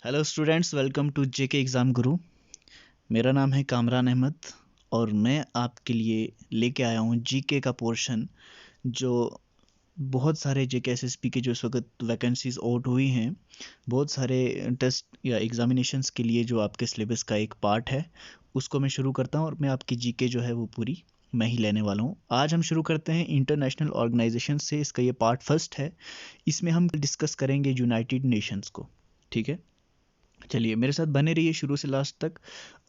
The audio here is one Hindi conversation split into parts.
Hello students, welcome to JK exam guru. मेरा नाम है कामरान अहमद और मैं आपके लिए लेके आया हूँ जीके का पोर्शन जो बहुत सारे जेके एसएसपी के जो इस वक्त वैकेंसीज आउट हुई हैं, बहुत सारे टेस्ट या एग्जामिनेशंस के लिए जो आपके सिलेबस का एक पार्ट है, उसको मैं शुरू करता हूँ और मैं आपकी जीके जो है वो पूरी मैं ही लेने वाला हूँ। आज हम शुरू करते हैं इंटरनेशनल ऑर्गेनाइजेशन से। इसका ये पार्ट फर्स्ट है। इसमें हम डिस्कस करेंगे यूनाइटेड नेशंस को। ठीक है, चलिए मेरे साथ बने रहिए शुरू से लास्ट तक।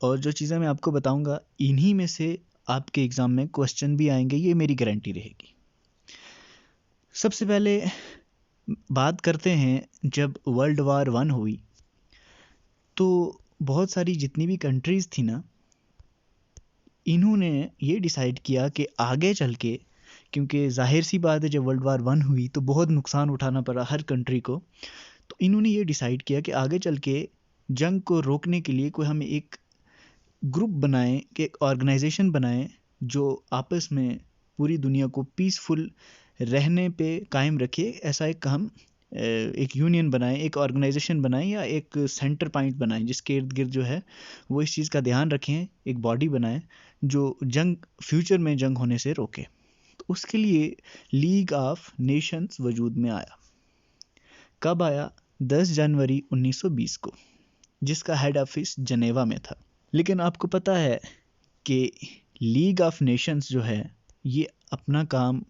और जो चीज़ें मैं आपको बताऊंगा, इन्हीं में से आपके एग्ज़ाम में क्वेश्चन भी आएंगे, ये मेरी गारंटी रहेगी। सबसे पहले बात करते हैं, जब वर्ल्ड वार 1 हुई तो बहुत सारी जितनी भी कंट्रीज़ थी ना, इन्होंने ये डिसाइड किया कि आगे चल के, क्योंकि जाहिर सी बात है जब वर्ल्ड वार 1 हुई तो बहुत नुकसान उठाना पड़ा हर कंट्री को, तो इन्होंने ये डिसाइड किया कि आगे चल के जंग को रोकने के लिए कोई हम एक ग्रुप बनाएं, कि एक ऑर्गेनाइजेशन बनाएं जो आपस में पूरी दुनिया को पीसफुल रहने पे कायम रखे। ऐसा एक हम एक यूनियन बनाएं, एक ऑर्गेनाइजेशन बनाएं या एक सेंटर पॉइंट बनाएं जिसके इर्द गिर्द जो है वो इस चीज़ का ध्यान रखें, एक बॉडी बनाएं जो जंग फ्यूचर में जंग होने से रोके। तो उसके लिए लीग ऑफ नेशंस वजूद में आया। कब आया? 10 जनवरी 1920 को, जिसका हेड ऑफिस जनेवा में था। लेकिन आपको पता है कि लीग ऑफ नेशंस जो है ये अपना काम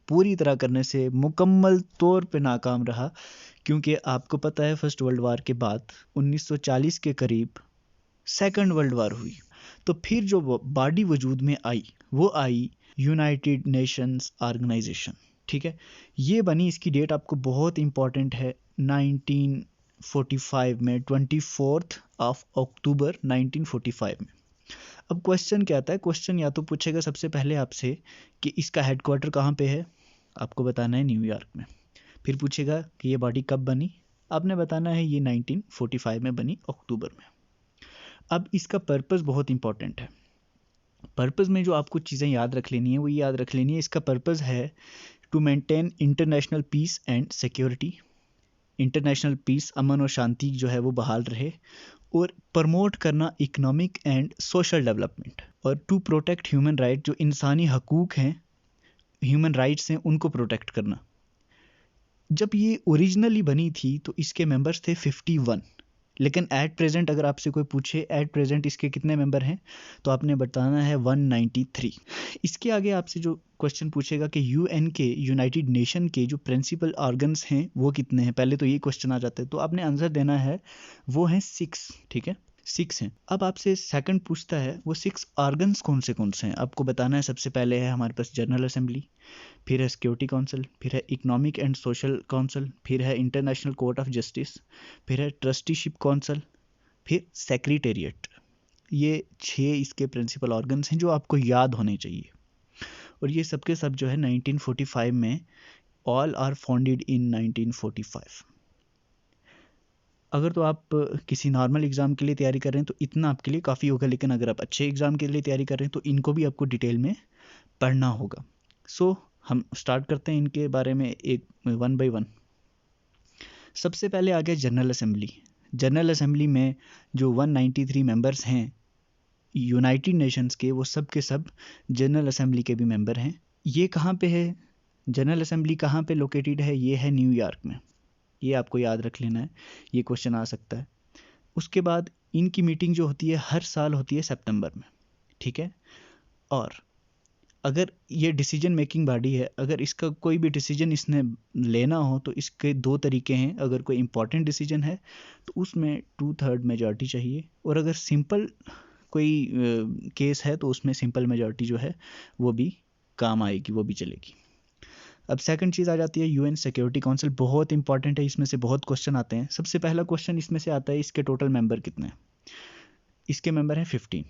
पूरी तरह करने से मुकम्मल तौर पे नाकाम रहा, क्योंकि आपको पता है फर्स्ट वर्ल्ड वार के बाद 1940 के करीब सेकंड वर्ल्ड वार हुई। तो फिर जो बॉडी वजूद में आई वो आई यूनाइटेड नेशंस ऑर्गेनाइजेशन। ठीक है, ये बनी, इसकी डेट आपको बहुत इंपॉर्टेंट है, 1945 में, 24 अक्टूबर 1945 में। अब क्वेश्चन क्या आता है? क्वेश्चन या तो पूछेगा सबसे पहले आपसे कि इसका हेडक्वार्टर कहाँ पे है, आपको बताना है न्यूयॉर्क में। फिर पूछेगा कि ये बॉडी कब बनी, आपने बताना है ये 1945 में बनी, अक्टूबर में। अब इसका पर्पस बहुत इंपॉर्टेंट है। पर्पस में जो आपको चीज़ें याद रख लेनी है वो याद रख लेनी है। इसका पर्पस है to maintain international peace and security. International peace, अमन और शांति जो है वो बहाल रहे, और प्रमोट करना इकोनॉमिक एंड सोशल डेवलपमेंट, और टू प्रोटेक्ट ह्यूमन राइट, जो इंसानी हकूक़ हैं, ह्यूमन राइट्स हैं, उनको प्रोटेक्ट करना। जब ये ओरिजिनली बनी थी तो इसके मेंबर्स थे 51, लेकिन एट प्रेजेंट अगर आपसे कोई पूछे एट प्रेजेंट इसके कितने मेंबर हैं तो आपने बताना है 193। इसके आगे आपसे जो क्वेश्चन पूछेगा कि यूएन के, यूनाइटेड नेशन के जो प्रिंसिपल ऑर्गन्स हैं वो कितने हैं, पहले तो ये क्वेश्चन आ जाता है, तो आपने आंसर देना है वो हैं 6। ठीक है, 6 हैं। अब आपसे सेकंड पूछता है वो 6 ऑर्गन्स कौन से हैं, आपको बताना है। सबसे पहले है हमारे पास जनरल असेंबली, फिर है सिक्योरिटी काउंसिल, फिर है इकोनॉमिक एंड सोशल काउंसिल, फिर है इंटरनेशनल कोर्ट ऑफ जस्टिस, फिर है ट्रस्टीशिप काउंसिल, फिर सेक्रेटेरिएट। ये 6 इसके प्रिंसिपल ऑर्गन्स हैं जो आपको याद होने चाहिए। और ये सबके सब जो है 1945 में, ऑल आर फाउंडेड इन 1945। अगर तो आप किसी नॉर्मल एग्ज़ाम के लिए तैयारी कर रहे हैं तो इतना आपके लिए काफ़ी होगा, लेकिन अगर आप अच्छे एग्ज़ाम के लिए तैयारी कर रहे हैं तो इनको भी आपको डिटेल में पढ़ना होगा। सो हम स्टार्ट करते हैं इनके बारे में एक 1 बाय 1। सबसे पहले आ गया जनरल असेंबली। जनरल असेंबली में जो 193 मेंबर्स हैं यूनाइटेड नेशंस के, वो सब के सब जनरल असेंबली के भी मेंबर हैं। ये कहाँ पे है? जनरल असेंबली कहाँ पे लोकेटेड है? ये है न्यूयॉर्क में। ये आपको याद रख लेना है, ये क्वेश्चन आ सकता है। उसके बाद इनकी मीटिंग जो होती है हर साल होती है सितंबर में। ठीक है, और अगर ये डिसीजन मेकिंग बॉडी है, अगर इसका कोई भी डिसीजन इसने लेना हो तो इसके 2 तरीके हैं। अगर कोई इंपॉर्टेंट डिसीजन है तो उसमें 2/3 मेजॉरिटी चाहिए, और अगर सिंपल कोई केस है तो उसमें सिंपल मेजॉरिटी जो है वो भी काम आएगी, वो भी चलेगी। अब सेकंड चीज़ आ जाती है यूएन सिक्योरिटी काउंसिल। बहुत इंपॉर्टेंट है, इसमें से बहुत क्वेश्चन आते हैं। सबसे पहला क्वेश्चन इसमें से आता है, इसके टोटल मेंबर कितने हैं? इसके मेंबर हैं 15,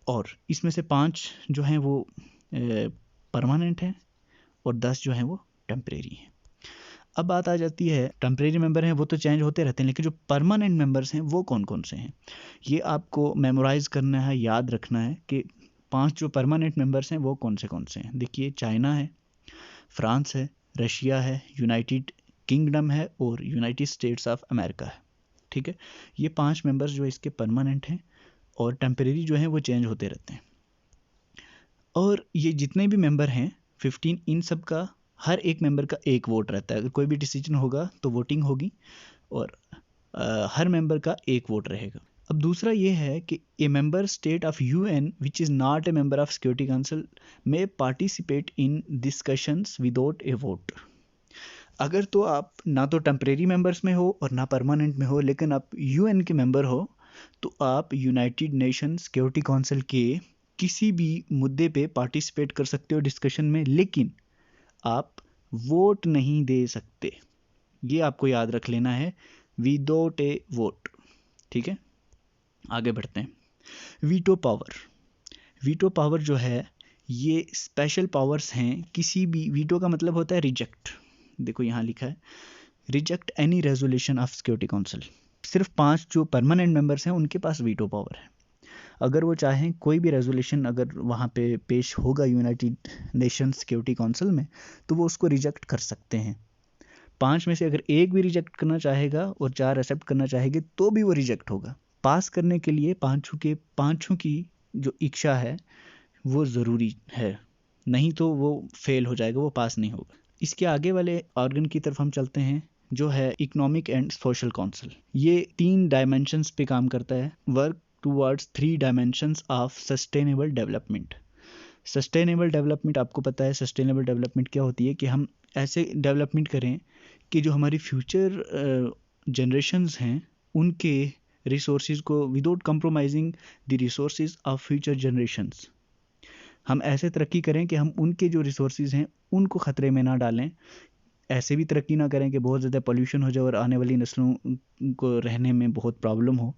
और इसमें से 5 जो हैं वो परमानेंट हैं और 10 जो हैं वो टेम्परेरी हैं। अब बात आ जाती है, टेम्परेरी मेंबर हैं वो तो चेंज होते रहते हैं, लेकिन जो परमानेंट मेंबर्स हैं वो कौन कौन से हैं, ये आपको मेमोराइज करना है, याद रखना है कि 5 जो परमानेंट मेंबर्स हैं वो कौन से हैं। देखिए, चाइना है, फ्रांस है, रशिया है, यूनाइटेड किंगडम है और यूनाइटेड स्टेट्स ऑफ अमेरिका है। ठीक है। ये 5 मेंबर्स जो इसके परमानेंट हैं और टेम्परेरी जो हैं वो चेंज होते रहते हैं। और ये जितने भी मेंबर हैं 15, इन सब का हर एक मेंबर का एक वोट रहता है। अगर कोई भी डिसीजन होगा तो वोटिंग होगी और हर मेंबर का एक वोट रहेगा। अब दूसरा ये है कि a member state of UN which is not a member of security council में participate in discussions without a vote. अगर तो आप ना तो टेम्परेरी मेंबर्स में हो और ना परमानेंट में हो, लेकिन आप यूएन के मेंबर हो, तो आप यूनाइटेड नेशन सिक्योरिटी काउंसिल के किसी भी मुद्दे पे पार्टिसिपेट कर सकते हो डिस्कशन में, लेकिन आप वोट नहीं दे सकते। ये आपको याद रख लेना है, विदाउट ए वोट। ठीक है, आगे बढ़ते हैं। Veto power. वीटो पावर जो है ये स्पेशल पावर्स हैं किसी भी, वीटो का मतलब होता है रिजेक्ट। देखो यहाँ लिखा है reject any resolution of security council. सिर्फ 5 जो परमानेंट मेंबर्स हैं उनके पास वीटो पावर है। अगर वो चाहें कोई भी रेजोल्यूशन अगर वहाँ पे पेश होगा यूनाइटेड नेशन सिक्योरिटी काउंसिल में, तो वो उसको रिजेक्ट कर सकते हैं। 5 में से अगर एक भी रिजेक्ट करना चाहेगा और 4 एक्सेप्ट करना चाहेंगे तो भी वो रिजेक्ट होगा। पास करने के लिए पाँचों की जो इच्छा है वो ज़रूरी है, नहीं तो वो फेल हो जाएगा, वो पास नहीं होगा। इसके आगे वाले ऑर्गन की तरफ हम चलते हैं जो है इकोनॉमिक एंड सोशल काउंसिल। ये 3 डायमेंशंस पे काम करता है। Work towards 3 dimensions of sustainable development. Sustainable development आपको पता है, सस्टेनेबल डेवलपमेंट क्या होती है कि हम ऐसे डेवलपमेंट करें कि जो हमारी फ्यूचर जनरेशन्स हैं उनके रिसोर्सेज को without compromising the resources of future generations, हम ऐसे तरक्की करें कि हम उनके जो रिसोर्सेज हैं उनको ख़तरे में ना डालें। ऐसे भी तरक्की ना करें कि बहुत ज़्यादा पोल्यूशन हो जाए और आने वाली नस्लों को रहने में बहुत प्रॉब्लम हो।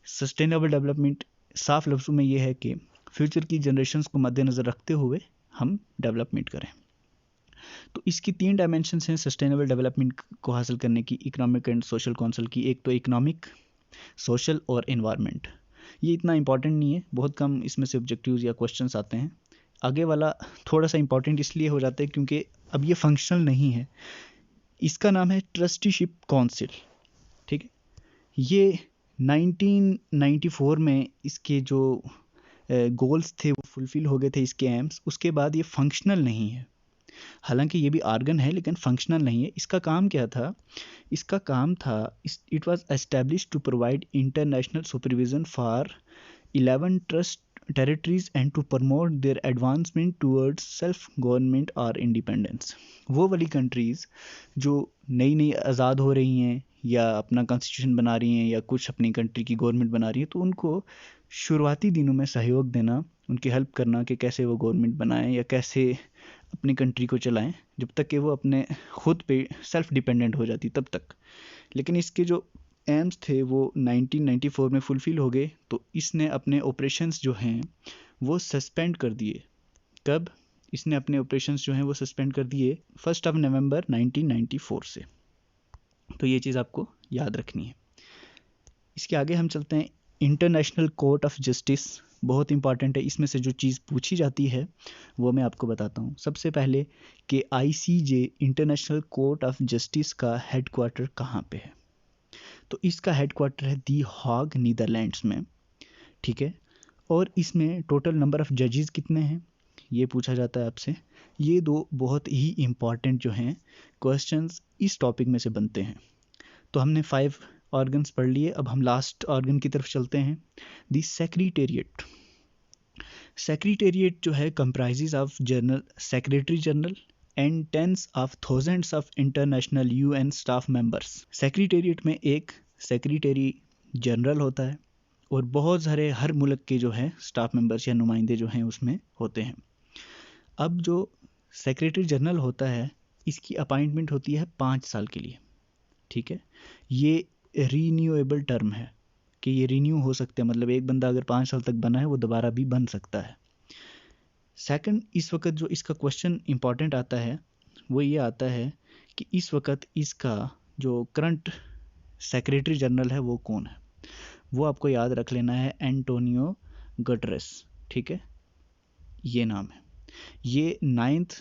सस्टेनेबल डेवलपमेंट साफ लफ्ज़ों में ये है कि फ्यूचर की जनरेशन्स को मद्देनज़र रखते हुए हम डेवलपमेंट करें। तो इसकी 3 डायमेंशंस हैं सस्टेनेबल डेवलपमेंट को हासिल करने की इकोनॉमिक एंड सोशल काउंसिल की। एक तो इकोनॉमिक, सोशल और एनवायरनमेंट। ये इतना इंपॉर्टेंट नहीं है, बहुत कम इसमें से ऑब्जेक्टिव्स या क्वेश्चंस आते हैं। आगे वाला थोड़ा सा इंपॉर्टेंट इसलिए हो जाता है क्योंकि अब ये फंक्शनल नहीं है। इसका नाम है ट्रस्टीशिप काउंसिल। ठीक है, ये 1994 में इसके जो गोल्स थे वो फुलफिल हो गए थे, इसके एम्स। उसके बाद ये फंक्शनल नहीं है, हालांकि ये भी आर्गन है लेकिन फंक्शनल नहीं है। इसका काम क्या था? इसका काम था, it was established to provide international supervision for 11 trust territories and to promote their advancement towards self government और इंडिपेंडेंस। वो वाली कंट्रीज़ जो नई नई आज़ाद हो रही हैं या अपना कॉन्स्टिट्यूशन बना रही हैं या कुछ अपनी कंट्री की गवर्नमेंट बना रही है, तो उनको शुरुआती दिनों में सहयोग देना, उनकी हेल्प करना कि कैसे वो गवर्नमेंट बनाएं या कैसे अपनी कंट्री को चलाएं, जब तक कि वो अपने खुद पे सेल्फ डिपेंडेंट हो जाती तब तक। लेकिन इसके जो एम्स थे वो 1994 में फुलफिल हो गए, तो इसने अपने ऑपरेशंस जो हैं वो सस्पेंड कर दिए। कब? इसने अपने ऑपरेशंस जो हैं वो सस्पेंड कर दिए 1 नवंबर 1994 से। तो ये चीज़ आपको याद रखनी है। इसके आगे हम चलते हैं इंटरनेशनल कोर्ट ऑफ जस्टिस। बहुत इंपॉर्टेंट है, इसमें से जो चीज़ पूछी जाती है वो मैं आपको बताता हूँ। सबसे पहले कि ICJ international court of justice का हेडक्वार्टर कहाँ पे है? तो इसका हेडक्वार्टर है दी हाग, नीदरलैंड्स में। ठीक है, और इसमें टोटल नंबर ऑफ जजेस कितने हैं ये पूछा जाता है आपसे। ये 2 बहुत ही इम्पॉर्टेंट जो हैं क्वेश्चंस इस टॉपिक में से बनते हैं। तो हमने 5 ऑर्गन्स पढ़ लिए, अब हम लास्ट ऑर्गन की तरफ चलते हैं, दी सेक्रेटेरिएट। सेक्रेटेरिएट जो है comprises of general secretary general and tens of thousands of international UN staff members. Secretariat में एक सेक्रेटरी जनरल होता है और बहुत सारे हर मुल्क के जो है स्टाफ मेंबर्स या नुमाइंदे जो हैं उसमें होते हैं। अब जो सेक्रेटरी जनरल होता है इसकी अपॉइंटमेंट होती है 5 साल के लिए। ठीक है, ये रीन्यूएबल टर्म है कि ये रीन्यू हो सकते हैं, मतलब एक बंदा अगर 5 साल तक बना है वो दोबारा भी बन सकता है। सेकंड, इस वक्त जो इसका क्वेश्चन इंपॉर्टेंट आता है वो ये आता है कि इस वक्त इसका जो करंट सेक्रेटरी जनरल है वो कौन है? वो आपको याद रख लेना है, एंटोनियो गुटेरेस। ठीक है, ये नाम है। ये 9th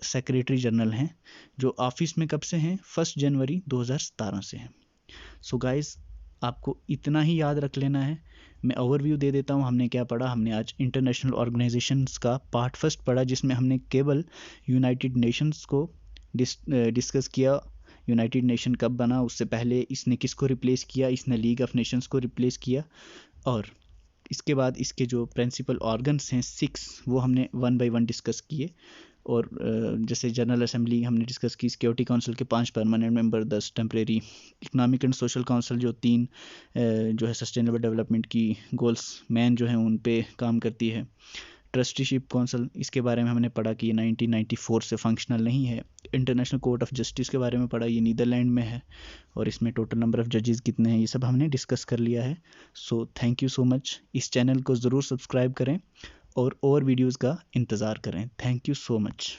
सेक्रेटरी जनरल हैं जो ऑफिस में कब से हैं? 1 जनवरी 2017 से हैं। सो गाइस, आपको इतना ही याद रख लेना है। मैं ओवरव्यू दे देता हूँ, हमने क्या पढ़ा। हमने आज इंटरनेशनल ऑर्गेनाइजेशंस का पार्ट फर्स्ट पढ़ा, जिसमें हमने केवल यूनाइटेड नेशंस को डिस्कस किया। यूनाइटेड नेशन कब बना, उससे पहले इसने किसको रिप्लेस किया, इसने लीग ऑफ नेशंस को रिप्लेस किया। और इसके बाद इसके जो प्रिंसिपल ऑर्गन्स हैं 6, वो हमने 1 बाय 1 डिस्कस किए। और जैसे जनरल असेंबली हमने डिस्कस की, सिक्योरिटी काउंसिल के 5 permanent member, 10 temporary, economic and social council जो 3 जो है सस्टेनेबल डेवलपमेंट की गोल्स मैन जो हैं उन पे काम करती है। ट्रस्टीशिप काउंसिल, इसके बारे में हमने पढ़ा कि ये 1994 से फंक्शनल नहीं है। इंटरनेशनल कोर्ट ऑफ जस्टिस के बारे में पढ़ा, ये नीदरलैंड में है और इसमें टोटल नंबर ऑफ़ जजेस कितने हैं, ये सब हमने डिस्कस कर लिया है। So thank you so much. इस चैनल को ज़रूर सब्सक्राइब करें और वीडियोज़ का इंतज़ार करें। Thank you so much.